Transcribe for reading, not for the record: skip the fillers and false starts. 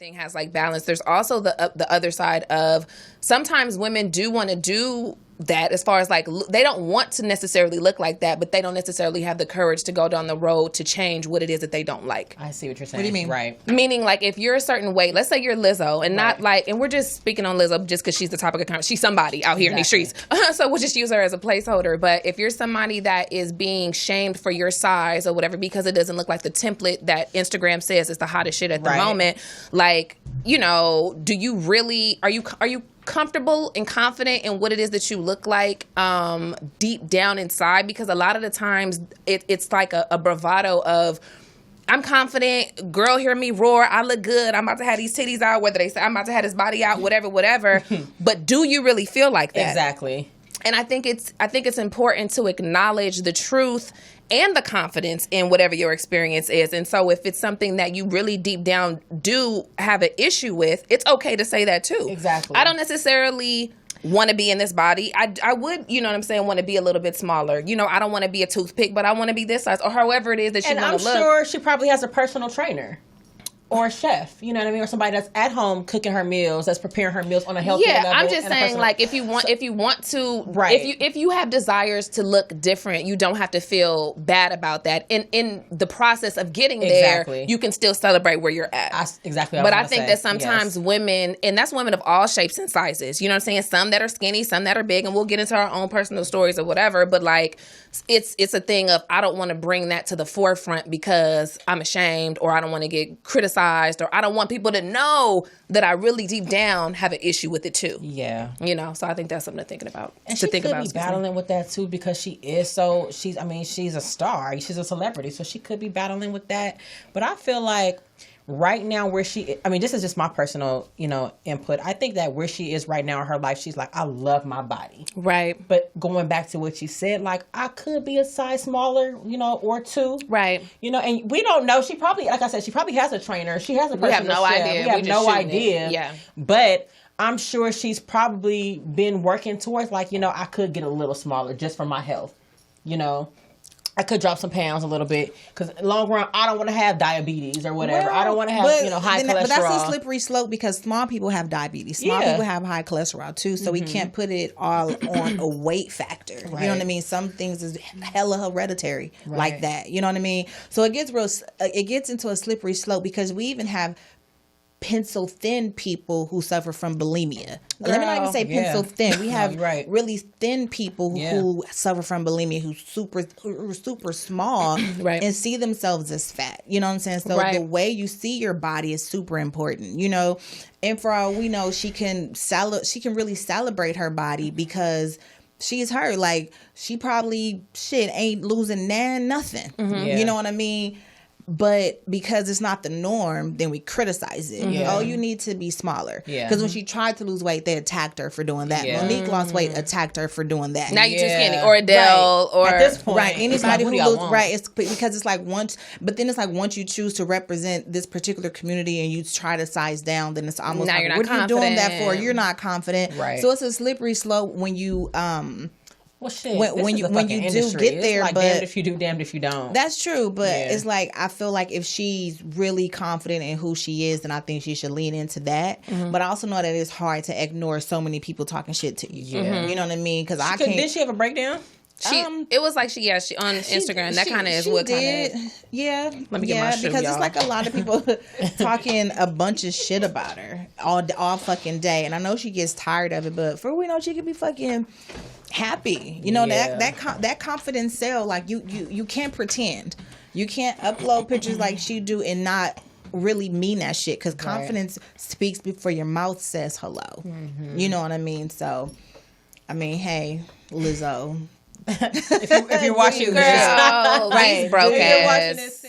everything has like balance. There's also the other side of sometimes women do want to do that, as far as like they don't want to necessarily look like that, but they don't necessarily have the courage to go down the road to change what it is that they don't like. I see what you're saying. What do you mean? Right. Meaning, like, if you're a certain weight, let's say you're Lizzo, and not like, and we're just speaking on Lizzo just because she's the topic of conversation. She's somebody out here in these streets, so we'll just use her as a placeholder. But if you're somebody that is being shamed for your size or whatever because it doesn't look like the template that Instagram says is the hottest shit at the moment, like, you know, do you really are you comfortable and confident in what it is that you look like deep down inside? Because a lot of the times it's like a bravado of, I'm confident, girl, hear me roar, I look good, I'm about to have these titties out, whether they say I'm about to have this body out, whatever. But do you really feel like that? Exactly. And I think it's important to acknowledge the truth and the confidence in whatever your experience is. And so if it's something that you really deep down do have an issue with, it's okay to say that too. Exactly. I don't necessarily want to be in this body. I would, you know what I'm saying, want to be a little bit smaller. You know, I don't want to be a toothpick, but I want to be this size, or however it is that you want to look. And I'm sure she probably has a personal trainer. Or a chef, you know what I mean, or somebody that's at home cooking her meals, that's preparing her meals on a healthy level. Yeah, I'm just saying, like, if you want to, if you have desires to look different, you don't have to feel bad about that. In the process of getting there, you can still celebrate where you're at. But I think that sometimes women, and that's women of all shapes and sizes, you know what I'm saying? Some that are skinny, some that are big, and we'll get into our own personal stories or whatever. But like, it's a thing of, I don't want to bring that to the forefront because I'm ashamed, or I don't want to get criticized, or I don't want people to know that I really deep down have an issue with it too. Yeah. You know, so I think that's something to think about. And she could be battling with that too, because she's a star. She's a celebrity, so she could be battling with that. But I feel like right now this is just my personal, input. I think that where she is right now in her life, she's like, I love my body. Right. But going back to what you said, like, I could be a size smaller, or two. Right. And we don't know. She probably, like I said, she probably has a trainer. She has a personal chef. We have no idea. Yeah. But I'm sure she's probably been working towards, like, I could get a little smaller just for my health, I could drop some pounds a little bit, because in the long run, I don't want to have diabetes or whatever. I don't want to have, high cholesterol. But that's a slippery slope, because small people have diabetes. Small people have high cholesterol too, so we can't put it all on a weight factor. Right. You know what I mean? Some things is hella hereditary like that. You know what I mean? So it gets into a slippery slope, because we even have pencil thin people who suffer from bulimia. Let me not even say pencil thin. We have really thin people who suffer from bulimia, who's super small and see themselves as fat. You know what I'm saying? So the way you see your body is super important. And for all we know, she can really celebrate her body, because she's her. Like, she probably ain't losing nothing. You know what I mean? But because it's not the norm, then we criticize it. Oh, you need to be smaller. Because when she tried to lose weight, they attacked her for doing that. Monique lost weight, attacked her for doing that. Now you too skinny. Or Adele. Or at this point, anybody who loses, it's because it's like once you choose to represent this particular community and you try to size down, then it's almost now like, you're not what confident. are you doing that for? You're not confident. Right. So it's a slippery slope when you Well, shit. When you do get there, it's like, but damned if you do, damned if you don't. That's true, but it's like, I feel like if she's really confident in who she is, then I think she should lean into that. But I also know that it's hard to ignore so many people talking shit to you. You know what I mean? Because I can't. Did she have a breakdown? It was like she on Instagram. That kind of is what kind of. Yeah. Let me get my shoe, because y'all. it's like a lot of people talking a bunch of shit about her all fucking day, and I know she gets tired of it, but for all we know, she could be fucking happy. That confidence sell, like you can't pretend. You can't upload pictures like she do and not really mean that shit, because confidence speaks before your mouth says hello. You know what I mean? So, I mean, hey, Lizzo. if you're watching this, girl, broke ass.